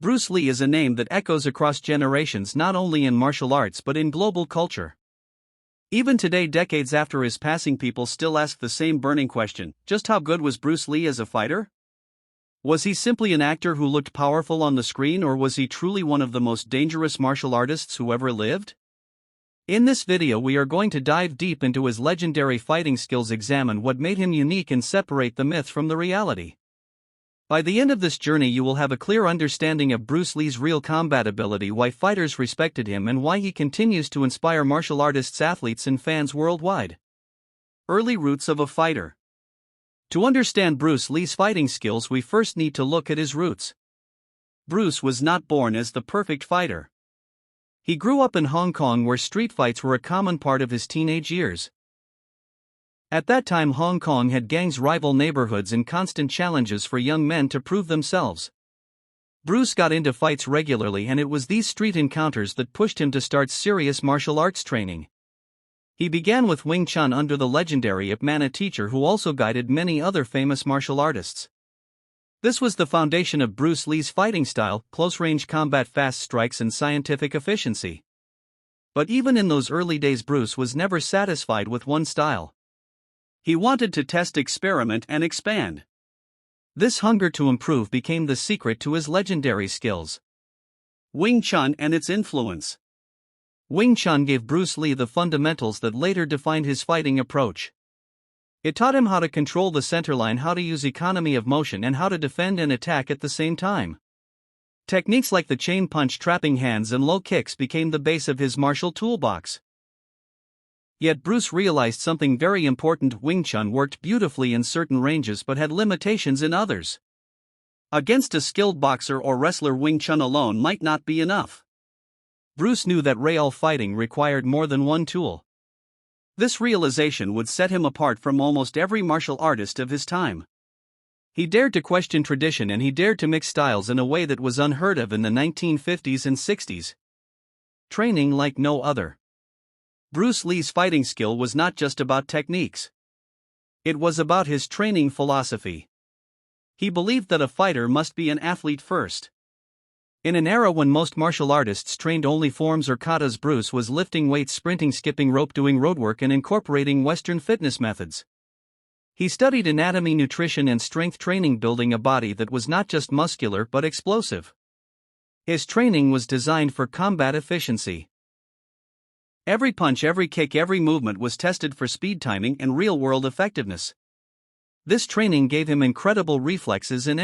Bruce Lee is a name that echoes across generations not only in martial arts but in global culture. Even today, decades after his passing, people still ask the same burning question: just how good was Bruce Lee as a fighter? Was he simply an actor who looked powerful on the screen, or was he truly one of the most dangerous martial artists who ever lived? In this video we are going to dive deep into his legendary fighting skills, examine what made him unique, and separate the myth from the reality. By the end of this journey you will have a clear understanding of Bruce Lee's real combat ability, why fighters respected him, and why he continues to inspire martial artists, athletes, and fans worldwide. Early roots of a fighter. To understand Bruce Lee's fighting skills, we first need to look at his roots. Bruce was not born as the perfect fighter. He grew up in Hong Kong, where street fights were a common part of his teenage years. At that time, Hong Kong had gangs, rival neighborhoods, and constant challenges for young men to prove themselves. Bruce got into fights regularly, and it was these street encounters that pushed him to start serious martial arts training. He began with Wing Chun under the legendary Ip Man, a teacher who also guided many other famous martial artists. This was the foundation of Bruce Lee's fighting style: close-range combat, fast strikes, and scientific efficiency. But even in those early days, Bruce was never satisfied with one style. He wanted to test, experiment, and expand. This hunger to improve became the secret to his legendary skills. Wing Chun and its influence. Wing Chun gave Bruce Lee the fundamentals that later defined his fighting approach. It taught him how to control the centerline, how to use economy of motion, and how to defend and attack at the same time. Techniques like the chain punch, trapping hands, and low kicks became the base of his martial toolbox. Yet Bruce realized something very important: Wing Chun worked beautifully in certain ranges but had limitations in others. Against a skilled boxer or wrestler, Wing Chun alone might not be enough. Bruce knew that real fighting required more than one tool. This realization would set him apart from almost every martial artist of his time. He dared to question tradition, and he dared to mix styles in a way that was unheard of in the 1950s and 60s. Training like no other. Bruce Lee's fighting skill was not just about techniques. It was about his training philosophy. He believed that a fighter must be an athlete first. In an era when most martial artists trained only forms or katas, Bruce was lifting weights, sprinting, skipping rope, doing roadwork, and incorporating Western fitness methods. He studied anatomy, nutrition, and strength training, building a body that was not just muscular but explosive. His training was designed for combat efficiency. Every punch, every kick, every movement was tested for speed, timing, and real-world effectiveness. This training gave him incredible reflexes and